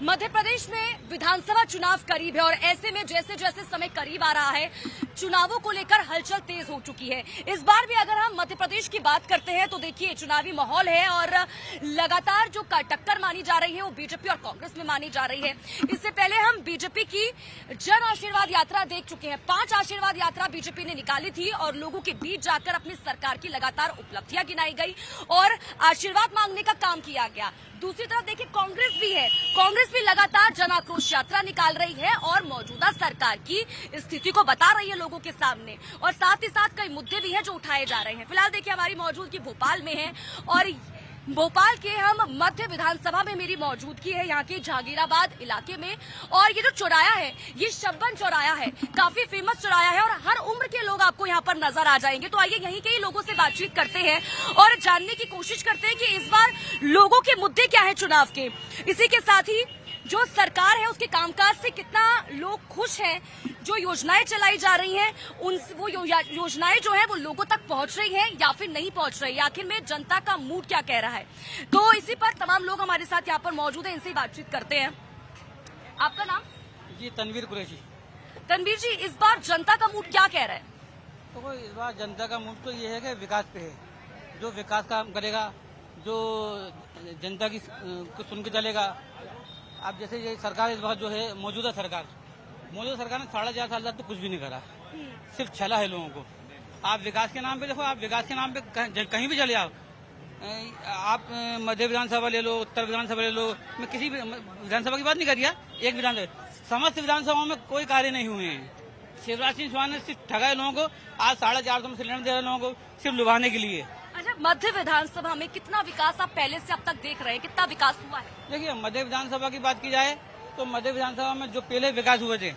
मध्य प्रदेश में विधानसभा चुनाव करीब है और ऐसे में जैसे जैसे समय करीब आ रहा है चुनावों को लेकर हलचल तेज हो चुकी है। इस बार भी अगर हम मध्य प्रदेश की बात करते हैं तो देखिए चुनावी माहौल है और लगातार जो टक्कर मानी जा रही है वो बीजेपी और कांग्रेस में मानी जा रही है। इससे पहले हम बीजेपी की जन आशीर्वाद यात्रा देख चुके हैं। 5 आशीर्वाद यात्रा बीजेपी ने निकाली थी और लोगों के बीच जाकर अपनी सरकार की लगातार उपलब्धियां गिनाई गई और आशीर्वाद मांगने का काम किया गया। दूसरी तरफ देखिए कांग्रेस भी है, कांग्रेस भी लगातार जन आक्रोश यात्रा निकाल रही है और मौजूदा सरकार की स्थिति को बता रही है लोगों के सामने और साथ ही साथ कई मुद्दे भी हैं जो उठाए जा रहे हैं। फिलहाल देखिए हमारी मौजूदगी भोपाल में है और भोपाल के हम मध्य विधानसभा में मेरी मौजूदगी है यहाँ के जहांगीराबाद इलाके में और ये जो चौराया है ये शब्बन चौराया है, काफी फेमस चौराया है और हर उम्र के लोग आपको यहाँ पर नजर आ जाएंगे। तो आइए यहीं के ही लोगों से बातचीत करते हैं और जानने की कोशिश करते हैं कि इस बार लोगों के मुद्दे क्या है चुनाव के। इसी के साथ ही जो सरकार है उसके कामकाज से कितना लोग खुश हैं, जो योजनाएं चलाई जा रही हैं वो योजनाएं जो है वो लोगों तक पहुंच रही है या फिर नहीं पहुंच रही है, आखिर में जनता का मूड क्या कह रहा है। तो इसी पर तमाम लोग हमारे साथ यहाँ पर मौजूद हैं, इनसे बातचीत करते हैं। आपका नाम? जी तनवीर कुरैशी। तनवीर जी, इस बार जनता का मूड क्या कह रहा है? तो इस बार जनता का मूड तो ये है कि विकास पे है, जो विकास काम करेगा, जो जनता की को सुन के चलेगा। अब जैसे ये सरकार इस बार जो है मौजूदा सरकार ने 4.5 साल तक तो कुछ भी नहीं करा, सिर्फ छला है लोगों को। आप विकास के नाम पे देखो, आप विकास के नाम पे कहीं भी चले आओ, आप मध्य विधानसभा ले लो, उत्तर विधानसभा ले लो, मैं किसी भी विधानसभा की बात नहीं कर रहा, एक विधानसभा, समस्त विधानसभाओं में कोई कार्य नहीं हुए हैं। शिवराज सिंह चौहान ने सिर्फ ठगा है लोगों को, आज 450 में सिलेंडर दे रहे लोगों को सिर्फ लुभाने के लिए। अच्छा, मध्य विधानसभा में कितना विकास आप पहले से अब तक देख रहे हैं, कितना विकास हुआ है? देखिए मध्य विधानसभा की बात की जाए तो मध्य विधानसभा में जो पहले विकास हुए थे,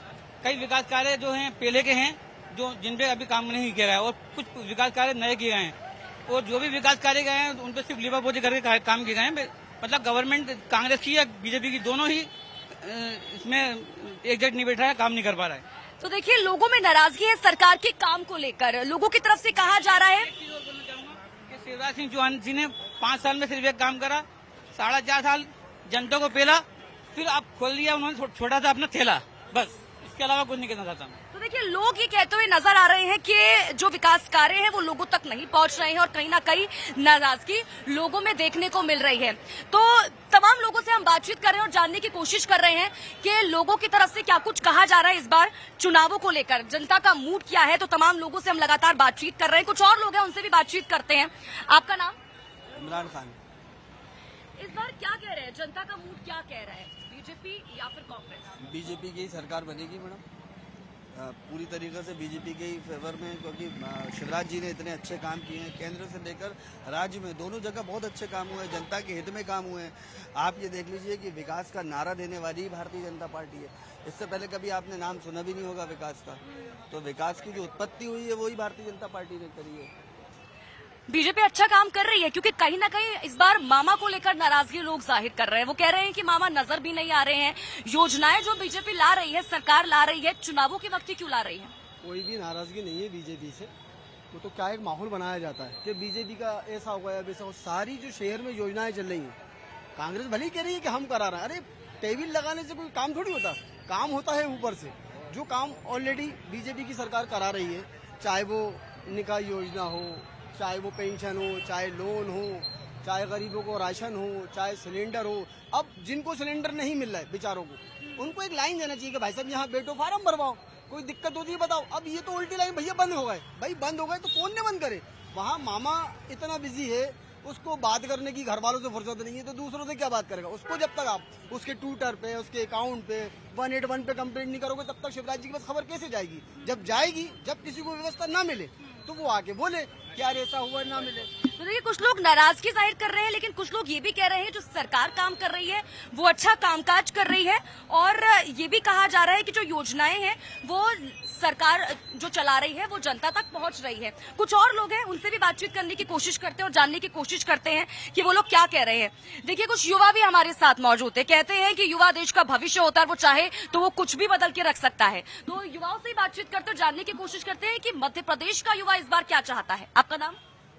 कई विकास कार्य जो हैं पहले के हैं, जो जिन पे अभी काम नहीं किया गया और कुछ विकास कार्य नए किए गए हैं और जो भी विकास कार्य गए हैं उन पे सिर्फ लीबापोती करके काम किए गए हैं। मतलब गवर्नमेंट कांग्रेस की या बीजेपी की दोनों ही इसमें एग्जैक्ट नहीं बैठ रहा है, काम नहीं कर पा रहा है। तो देखिए लोगों में नाराजगी है सरकार के काम को लेकर, लोगों की तरफ से कहा जा रहा है कि शिवराज सिंह चौहान जी ने 5 साल में सिर्फ एक काम करा, 4.5 साल जनता को पेला, फिर आप खोल दिया उन्होंने छोटा सा अपना थैला, बस इसके अलावा कुछ नहीं कहना चाहता हूँ। तो देखिए लोग ये कहते हुए नजर आ रहे हैं कि जो विकास कार्य हैं वो लोगों तक नहीं पहुंच रहे हैं और कहीं ना कहीं नाराजगी लोगों में देखने को मिल रही है। तो तमाम लोगों से हम बातचीत कर रहे हैं और जानने की कोशिश कर रहे हैं कि लोगों की तरफ से क्या कुछ कहा जा रहा है इस बार चुनावों को लेकर, जनता का मूड क्या है। तो तमाम लोगों से हम लगातार बातचीत कर रहे हैं, कुछ और लोग हैं उनसे भी बातचीत करते हैं। आपका नाम? इमरान खान। इस बार क्या कह रहे हैं, जनता का मूड क्या कह रहा है, बीजेपी या फिर कांग्रेस? बीजेपी की सरकार बनेगी मैडम, पूरी तरीके से बीजेपी के ही फेवर में, क्योंकि शिवराज जी ने इतने अच्छे काम किए हैं, केंद्र से लेकर राज्य में दोनों जगह बहुत अच्छे काम हुए हैं, जनता के हित में काम हुए हैं। आप ये देख लीजिए कि विकास का नारा देने वाली भारतीय जनता पार्टी है, इससे पहले कभी आपने नाम सुना भी नहीं होगा विकास का। तो विकास की जो उत्पत्ति हुई है वही भारतीय जनता पार्टी ने करी है। बीजेपी अच्छा काम कर रही है क्योंकि कहीं ना कहीं इस बार मामा को लेकर नाराजगी लोग जाहिर कर रहे हैं। वो कह रहे हैं कि मामा नजर भी नहीं आ रहे हैं, योजनाएं जो बीजेपी ला रही है, सरकार ला रही है, चुनावों के वक्त ही क्यों ला रही है? कोई भी नाराजगी नहीं है बीजेपी से, वो तो क्या एक माहौल बनाया जाता है कि बीजेपी का ऐसा हो गया वैसा हो। सारी जो शहर में योजनाएं चल रही हैं, कांग्रेस भले ही कह रही है कि हम करा रहे हैं, अरे टेबल लगाने से कोई काम थोड़ी होता, काम होता है ऊपर से। जो काम ऑलरेडी बीजेपी की सरकार करा रही है, चाहे वो निकाह योजना हो, चाहे वो पेंशन हो, चाहे लोन हो, चाहे गरीबों को राशन हो, चाहे सिलेंडर हो। अब जिनको सिलेंडर नहीं मिल रहा है बेचारों को, उनको एक लाइन देना चाहिए कि भाई साहब यहाँ बैठो फार्म भरवाओ, कोई दिक्कत होती है बताओ। अब ये तो उल्टी लाइन, भैया बंद हो गए, भाई बंद हो गए तो कौन ने बंद करे? वहाँ मामा इतना बिजी है, उसको बात करने की घर वालों से फुर्सत नहीं है, तो दूसरों से क्या बात करेगा? उसको जब तक आप उसके ट्विटर पे, उसके अकाउंट पे 181 पे कंप्लेंट नहीं करोगे तब तक शिवराज जी के पास खबर कैसे जाएगी? जब जाएगी, जब किसी को व्यवस्था ना मिले तो वो आके बोले क्या ऐसा हुआ ना मिले। तो देखिए कुछ लोग नाराजगी जाहिर कर रहे हैं, लेकिन कुछ लोग ये भी कह रहे हैं जो सरकार काम कर रही है वो अच्छा कामकाज कर रही है और ये भी कहा जा रहा है कि जो योजनाएं हैं वो सरकार जो चला रही है वो जनता तक पहुंच रही है। कुछ और लोग हैं, उनसे भी बातचीत करने की कोशिश करते हैं और जानने की कोशिश करते हैं कि वो लोग क्या कह रहे हैं। देखिए कुछ युवा भी हमारे साथ मौजूद है, कहते हैं कि युवा देश का भविष्य होता है, वो चाहे तो वो कुछ भी बदल के रख सकता है। तो युवाओं से बातचीत करते और जानने की कोशिश करते हैं कि मध्य प्रदेश का युवा इस बार क्या चाहता है। आपका नाम?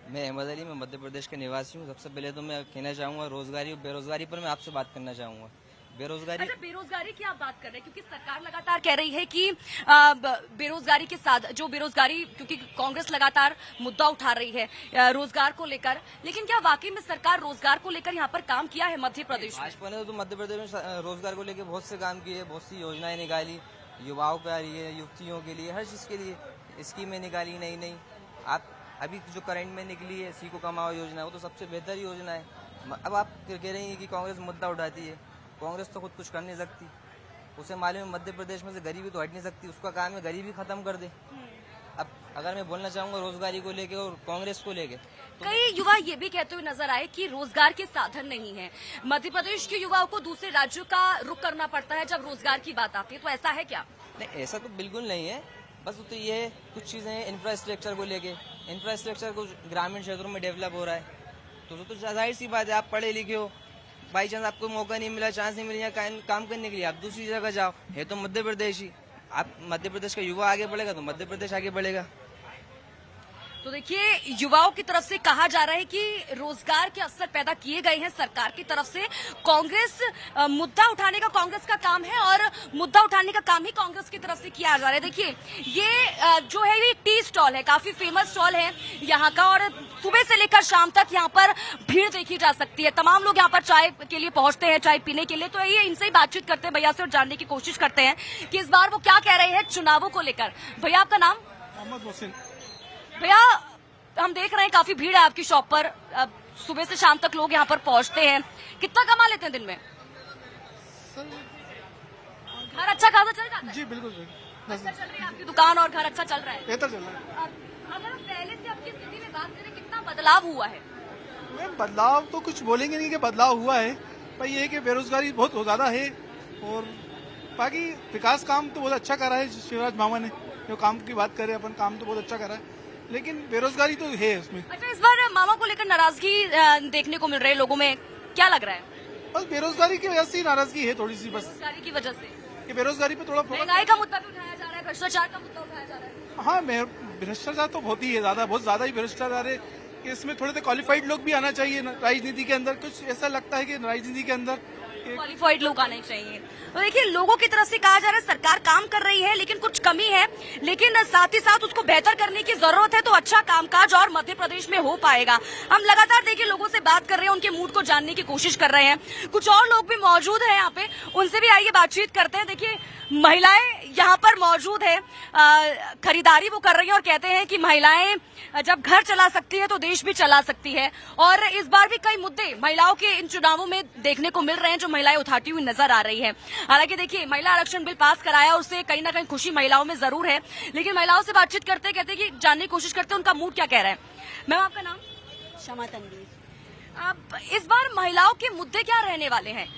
मैं अहमद अली, मैं मध्य प्रदेश के निवासी हूँ। सबसे पहले तो मैं कहना चाहूँगा रोजगारी और बेरोजगारी पर मैं आपसे बात करना चाहूँगा। बेरोजगारी। अच्छा, बेरोजगारी की आप बात कर रहे हैं क्योंकि सरकार लगातार कह रही है कि बेरोजगारी के साथ जो बेरोजगारी, क्योंकि कांग्रेस लगातार मुद्दा उठा रही है रोजगार को लेकर, लेकिन क्या वाकई में सरकार रोजगार को लेकर यहाँ पर काम किया है मध्य प्रदेश में? भाजपा ने तो मध्य प्रदेश में रोजगार को लेकर बहुत से काम किए, बहुत सी योजनाएं निकाली, युवाओं पे आ रही है, युवतियों के लिए, हर चीज के लिए स्कीमें निकाली नई नई। आप अभी जो करंट में निकली है सीखो कमाओ योजना, वो तो सबसे बेहतर योजना है। अब आप कह रही हैं कि कांग्रेस मुद्दा उठाती है, कांग्रेस तो खुद कुछ कर नहीं सकती, उसे मालूम है मध्य प्रदेश में से गरीबी तो हट नहीं सकती, उसका काम है गरीबी खत्म कर दे। अब अगर मैं बोलना चाहूंगा रोजगारी को लेके और कांग्रेस को लेके, तो कई युवा ये भी कहते हुए नजर आए कि रोजगार के साधन नहीं है। मध्य प्रदेश के युवाओं को दूसरे राज्यों का रुख करना पड़ता है जब रोजगार की बात आती है, तो ऐसा है क्या? नहीं, ऐसा तो बिल्कुल नहीं है। बस तो ये है, कुछ चीजें हैं इंफ्रास्ट्रक्चर को लेके, इंफ्रास्ट्रक्चर को ग्रामीण क्षेत्रों में डेवलप हो रहा है, तो जाहिर सी बात है, आप पढ़े लिखे हो, बाई चांस आपको मौका नहीं मिला, चांस नहीं मिला काम करने के लिए, आप दूसरी जगह जाओ। है तो मध्य प्रदेश ही, आप मध्य प्रदेश का युवा आगे बढ़ेगा तो मध्य प्रदेश आगे बढ़ेगा। तो देखिए, युवाओं की तरफ से कहा जा रहा है कि रोजगार के अवसर पैदा किए गए हैं सरकार की तरफ से। कांग्रेस मुद्दा उठाने का कांग्रेस का काम है और मुद्दा उठाने का काम ही कांग्रेस की तरफ से किया जा रहा है। देखिए, ये जो है ये टी स्टॉल है, काफी फेमस स्टॉल है यहाँ का, और सुबह से लेकर शाम तक यहाँ पर भीड़ देखी जा सकती है। तमाम लोग यहाँ पर चाय के लिए पहुंचते हैं, चाय पीने के लिए। तो ये इनसे ही बातचीत करते हैं भैया से और जानने की कोशिश करते हैं कि इस बार वो क्या कह रहे हैं चुनावों को लेकर। भैया, आपका नाम? मोहम्मद मोहसिन। भैया, हम देख रहे हैं काफी भीड़ है आपकी शॉप पर, सुबह से शाम तक लोग यहाँ पर पहुंचते हैं, कितना कमा लेते हैं दिन में? घर अच्छा खासा चल जाता है? जी बिल्कुल अच्छा चल रही है आपकी दुकान और घर अच्छा चल रहा है? बेहतर चल रहा है। अगर हम पहले से आपकी स्थिति में बात करें, कितना बदलाव हुआ है? मैम, बदलाव तो कुछ बोलेंगे नहीं कि बदलाव हुआ है, पर ये है कि बेरोजगारी बहुत ज्यादा है, और बाकी विकास काम तो बहुत अच्छा करा है शिवराज मामा ने। जो काम की बात करें अपन, काम तो बहुत अच्छा करा है, लेकिन बेरोजगारी तो है उसमें। अच्छा, इस बार मामा को लेकर नाराजगी देखने को मिल रही है लोगों में, क्या लग रहा है? बस बेरोजगारी की वजह से ही नाराजगी है थोड़ी सी, बस बेरोजगारी की वजह से। कि बेरोजगारी पे थोड़ा महंगाई का मुद्दा भी उठाया जा रहा है, भ्रष्टाचार का मुद्दा उठाया जा रहा है। हाँ, भ्रष्टाचार तो बहुत ही है, बहुत ज्यादा ही भ्रष्टाचार है कि इसमें थोड़े से क्वालिफाइड लोग भी आना चाहिए राजनीति के अंदर। कुछ ऐसा लगता है कि राजनीति के अंदर क्वालिफाइड लोग आने चाहिए। तो देखिए, लोगों की तरफ से कहा जा रहा है सरकार काम कर रही है, लेकिन कुछ कमी है, लेकिन साथ ही साथ उसको बेहतर करने की जरूरत है, तो अच्छा कामकाज और मध्य प्रदेश में हो पाएगा। हम लगातार देखिए लोगों से बात कर रहे हैं, उनके मूड को जानने की कोशिश कर रहे हैं। कुछ और लोग भी मौजूद हैं यहाँ पे, उनसे भी आइए बातचीत करते हैं। देखिए, महिलाएं यहाँ पर मौजूद है, खरीदारी वो कर रही है और कहते हैं कि महिलाएं जब घर चला सकती है तो देश भी चला सकती है। और इस बार भी कई मुद्दे महिलाओं के इन चुनावों में देखने को मिल रहे हैं जो महिलाएं उठाती हुई नजर आ रही है। हालांकि देखिए, महिला आरक्षण बिल पास कराया, उससे कहीं ना कहीं खुशी महिलाओं में जरूर है, लेकिन महिलाओं से बातचीत करते कहते हैं कि जानने की कोशिश करते हैं उनका मूड क्या कह रहा है। मैम, आपका नाम? शमा तनवीर। अब इस बार महिलाओं के मुद्दे क्या रहने वाले हैं?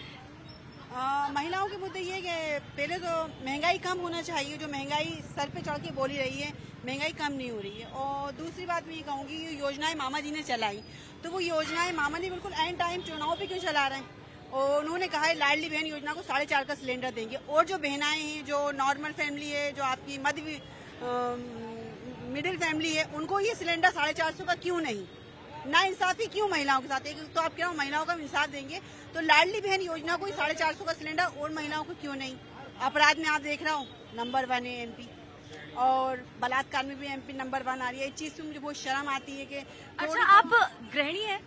महिलाओं के मुद्दे ये कि पहले तो महंगाई कम होना चाहिए, जो महंगाई सर पे चढ़ के बोली रही है, महंगाई कम नहीं हो रही है। और दूसरी बात मैं ये कहूँगी, ये योजनाएं मामा जी ने चलाई, तो वो योजनाएं मामा ने बिल्कुल एंड टाइम चुनाव पे क्यों चला रहे हैं? और उन्होंने कहा है लाडली बहन योजना को 4.5 का सिलेंडर देंगे, और जो बहनाएं हैं, जो नॉर्मल फैमिली है, जो आपकी मध्य मिडिल फैमिली है, उनको ये सिलेंडर 450 का क्यों नहीं? ना इंसाफी क्यों महिलाओं के साथ? एक तो आप कह रहे हो महिलाओं का इंसाफ देंगे, तो लाडली बहन योजना को 450 का सिलेंडर और महिलाओं को क्यों नहीं? अपराध में आप देख रहा हो नंबर 1 है एमपी, और बलात्कार में भी एमपी नंबर 1 आ रही है। इस चीज से मुझे बहुत शर्म आती है कि अच्छा, आप गृहिणी हैं,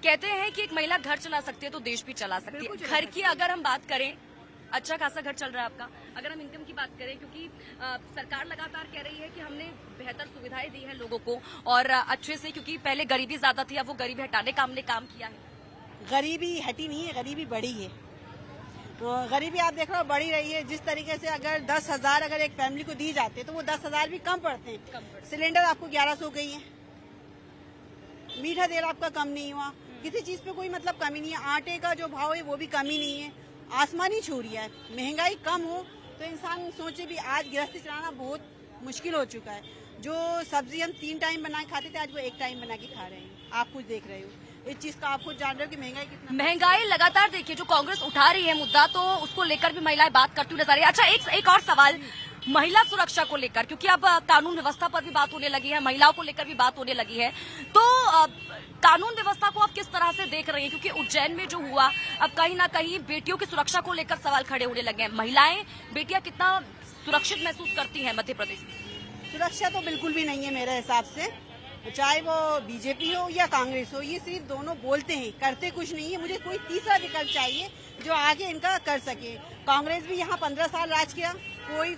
कहते हैं कि एक महिला घर चला सकती है तो देश भी चला सकती है। घर की अगर हम बात करें, अच्छा खासा घर चल रहा है आपका। अगर हम इनकम की बात करें, क्योंकि सरकार लगातार कह रही है कि हमने बेहतर सुविधाएं दी है लोगों को और अच्छे से, क्योंकि पहले गरीबी ज्यादा थी, अब वो गरीबी हटाने का हमने काम किया है। गरीबी हटी नहीं है, गरीबी बढ़ी है। गरीबी आप देख रहे हो बढ़ी रही है। जिस तरीके से अगर 10,000 अगर एक फैमिली को दी जाते तो वो 10,000 भी कम पड़ते हैं। सिलेंडर आपको 1100 गई है, मीठा तेल आपका कम नहीं हुआ, किसी चीज पे कोई मतलब कमी नहीं है। आटे का जो भाव है वो भी कमी नहीं है, आसमानी छू रहा है। महंगाई कम हो तो इंसान सोचे भी, आज गृहस्थी चलाना बहुत मुश्किल हो चुका है। जो सब्जी हम 3 टाइम बना के खाते थे, आज वो 1 टाइम बना के खा रहे हैं। आप कुछ देख रहे हो इस चीज का, आप खुद जान रहे हो कि महंगाई कितना। महंगाई लगातार देखिए जो कांग्रेस उठा रही है मुद्दा, तो उसको लेकर भी महिलाएं बात करती हुई नजर आ रही है। अच्छा, एक और सवाल, महिला सुरक्षा को लेकर, क्योंकि अब कानून व्यवस्था पर भी बात होने लगी है, महिलाओं को लेकर भी बात होने लगी है, तो कानून व्यवस्था को आप किस तरह से देख रहे हैं? क्योंकि उज्जैन में जो हुआ, अब कहीं ना कहीं बेटियों की सुरक्षा को लेकर सवाल खड़े होने लगे हैं। महिलाएं, बेटियां कितना सुरक्षित महसूस करती हैं मध्य प्रदेश में? सुरक्षा तो बिल्कुल भी नहीं है मेरे हिसाब से, चाहे वो बीजेपी हो या कांग्रेस हो। ये सिर्फ दोनों बोलते हैं, करते कुछ नहीं है। मुझे कोई तीसरा विकल्प चाहिए जो आगे इनका कर सके। कांग्रेस भी यहाँ 15 साल राज किया, कोई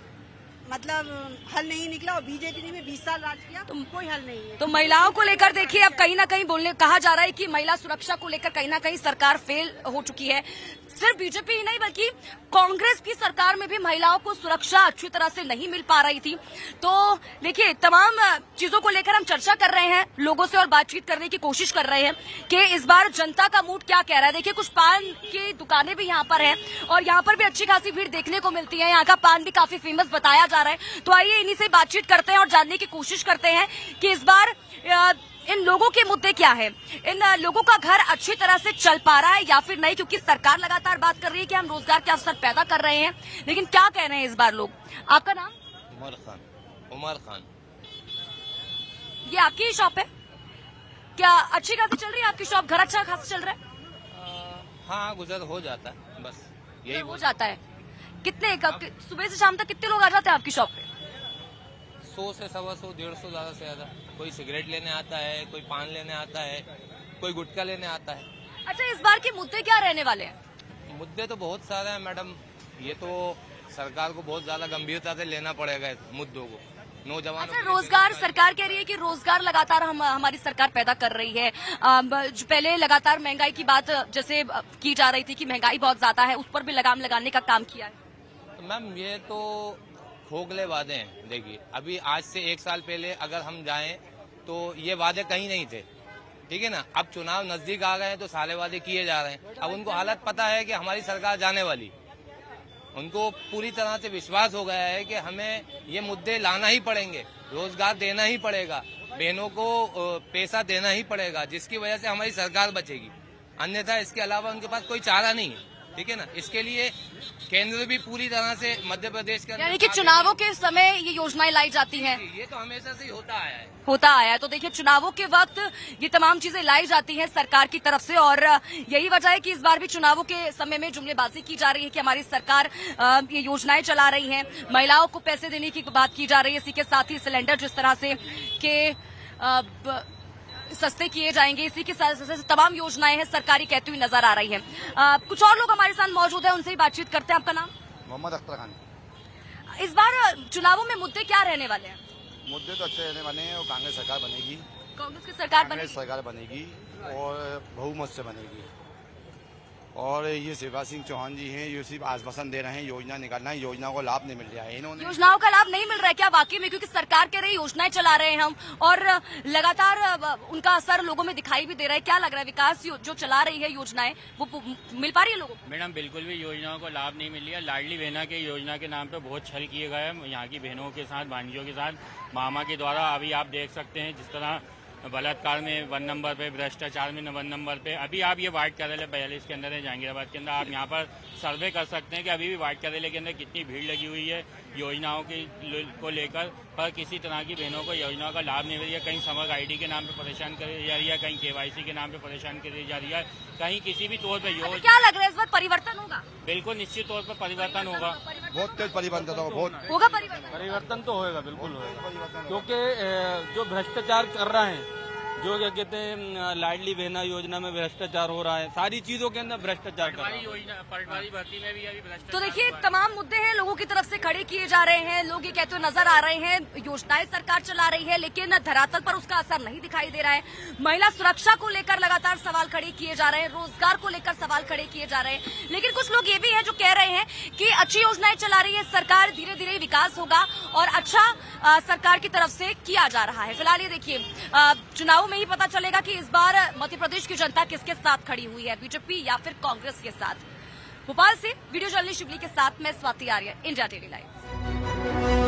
मतलब हल नहीं निकला, और बीजेपी ने भी 20 साल राज किया, तो कोई हल नहीं है। तो महिलाओं को लेकर देखिए, अब कहीं ना कहीं कहा जा रहा है कि महिला सुरक्षा को लेकर कहीं ना कहीं सरकार फेल हो चुकी है। सिर्फ बीजेपी ही नहीं बल्कि कांग्रेस की सरकार में भी महिलाओं को सुरक्षा अच्छी तरह से नहीं मिल पा रही थी। तो देखिए, तमाम चीजों को लेकर हम चर्चा कर रहे हैं, लोगों से और बातचीत करने की कोशिश कर रहे हैं कि इस बार जनता का मूड क्या कह रहा है। देखिए, कुछ पान की दुकानें भी यहाँ पर हैं और यहाँ पर भी अच्छी खासी भीड़ देखने को मिलती है। यहाँ का पान भी काफी फेमस बताया जा रहा है। तो आइए इन्हीं से बातचीत करते हैं और जानने की कोशिश करते हैं कि इस बार इन लोगों के मुद्दे क्या है, इन लोगों का घर अच्छी तरह से चल पा रहा है या फिर नहीं। क्योंकि सरकार लगातार बात कर रही है कि हम रोजगार के अवसर पैदा कर रहे हैं, लेकिन क्या कह रहे हैं इस बार लोग? आपका नाम? उमर खान। ये आपकी ही शॉप है क्या? अच्छी खासी चल रही है आपकी शॉप? घर अच्छा खासा चल रहा है? हाँ, गुजर हो जाता है, बस यही हो जाता है। कितने सुबह से शाम तक कितने लोग आ जाते हैं आपकी शॉप पे? 100 से 125, 150 ज्यादा से ज्यादा। कोई सिगरेट लेने आता है, कोई पान लेने आता है, कोई गुटखा लेने आता है। अच्छा, इस बार के मुद्दे क्या रहने वाले हैं? मुद्दे तो बहुत सारे हैं मैडम, ये तो सरकार को बहुत ज्यादा गंभीरता से लेना पड़ेगा इस मुद्दों को। नौजवान अच्छा, रोजगार, सरकार कह रही है कि रोजगार लगातार हमारी सरकार पैदा कर रही है। जो पहले लगातार महंगाई की बात जैसे की जा रही थी कि महंगाई बहुत ज्यादा है, उस पर भी लगाम लगाने का काम किया है। तो मैम, ये तो खोखले वादे हैं। देखिए, अभी आज से 1 साल पहले अगर हम जाएं तो ये वादे कहीं नहीं थे, ठीक है ना। अब चुनाव नजदीक आ गए हैं तो सारे वादे किए जा रहे हैं। अब उनको हालत पता है कि हमारी सरकार जाने वाली, उनको पूरी तरह से विश्वास हो गया है कि हमें ये मुद्दे लाना ही पड़ेंगे, रोजगार देना ही पड़ेगा, बहनों को पैसा देना ही पड़ेगा, जिसकी वजह से हमारी सरकार बचेगी। अन्यथा इसके अलावा उनके पास कोई चारा नहीं है, ठीक है ना। इसके लिए केंद्र भी पूरी तरह से मध्य प्रदेश के यानी कि चुनावों के समय ये योजनाएं लाई जाती हैं। ये तो हमेशा से ही होता आया है। तो देखिए, चुनावों के वक्त ये तमाम चीजें लाई जाती हैं सरकार की तरफ से, और यही वजह है कि इस बार भी चुनावों के समय में जुमलेबाजी की जा रही है कि हमारी सरकार ये योजनाएं चला रही है, महिलाओं को पैसे देने की बात की जा रही है। इसी के साथ ही सिलेंडर जिस तरह से के सस्ते किए जाएंगे, इसी के साथ तमाम योजनाएं हैं सरकारी कहती हुई नजर आ रही हैं। कुछ और लोग हमारे साथ मौजूद हैं, उनसे ही बातचीत करते हैं। आपका नाम? मोहम्मद अख्तर खान। इस बार चुनावों में मुद्दे क्या रहने वाले हैं? मुद्दे तो अच्छे रहने वाले हैं और कांग्रेस सरकार बनेगी। कांग्रेस की सरकार बनेगी और बहुमत से बनेगी। और ये शिवराज सिंह चौहान जी हैं, ये सिर्फ आश्वासन दे रहे हैं, योजना निकालना है, योजनाओं को लाभ नहीं मिल रहा है इन्होंने। योजनाओं का लाभ नहीं मिल रहा है क्या वाकई में? क्योंकि सरकार कह रही योजनाएं चला रहे हैं हम, और लगातार उनका असर लोगों में दिखाई भी दे रहा है। क्या लग रहा है, विकास जो चला रही है योजनाएं वो मिल पा रही है लोगों को? मैडम, बिल्कुल भी योजनाओं को लाभ नहीं मिल रहा है। लाडली बहना के योजना के नाम पे बहुत छल किए गए हैं यहाँ की बहनों के साथ, भांजियों के साथ, मामा के द्वारा। अभी आप देख सकते हैं जिस तरह बलात्कार में 1 नंबर पे, भ्रष्टाचार में 1 नंबर पे। अभी आप ये वार्ड कार्यालय 42 के अंदर है, जहांगीराबाद के अंदर, आप यहाँ पर सर्वे कर सकते हैं कि अभी भी वार्ड कार्यालय के अंदर कितनी भीड़ लगी हुई है योजनाओं को लेकर। पर किसी तरह की बहनों को योजनाओं का लाभ नहीं मिल रहा है। कहीं समग्र आईडी के नाम पे परेशान करी जा रही है, कहीं KYC के नाम पे परेशान करी जा रही है, कहीं किसी भी तौर पर योजना। क्या लग रहा है इस बार परिवर्तन होगा? बिल्कुल निश्चित तौर पर परिवर्तन होगा, बहुत तेज परिवर्तन होगा। परिवर्तन तो होगा, बिल्कुल होगा, क्योंकि जो भ्रष्टाचार कर रहे हैं, जो क्या कहते हैं लाडली बहना योजना में भ्रष्टाचार हो रहा है, सारी चीजों के अंदर भ्रष्टाचार कर रहा है। पटवारी भर्ती में भी अभी भ्रष्टाचार। तो देखिए, तमाम मुद्दे हैं लोगों की तरफ से खड़े किए जा रहे हैं। लोग ये कहते हुए नजर आ रहे हैं, योजनाएं सरकार चला रही है लेकिन धरातल पर उसका असर नहीं दिखाई दे रहा है। महिला सुरक्षा को लेकर लगातार सवाल खड़े किए जा रहे हैं, रोजगार को लेकर सवाल खड़े किए जा रहे हैं। लेकिन कुछ लोग ये भी हैं जो कह रहे हैं कि अच्छी योजनाएं चला रही है सरकार, धीरे धीरे विकास होगा और अच्छा सरकार की तरफ से किया जा रहा है। फिलहाल ये देखिए, चुनाव में ही पता चलेगा कि इस बार मध्य प्रदेश की जनता किसके साथ खड़ी हुई है, बीजेपी या फिर कांग्रेस के साथ। भोपाल से वीडियो जर्नलिस्ट शिवली के साथ मैं स्वाति आर्य, इंडिया टीवी लाइव।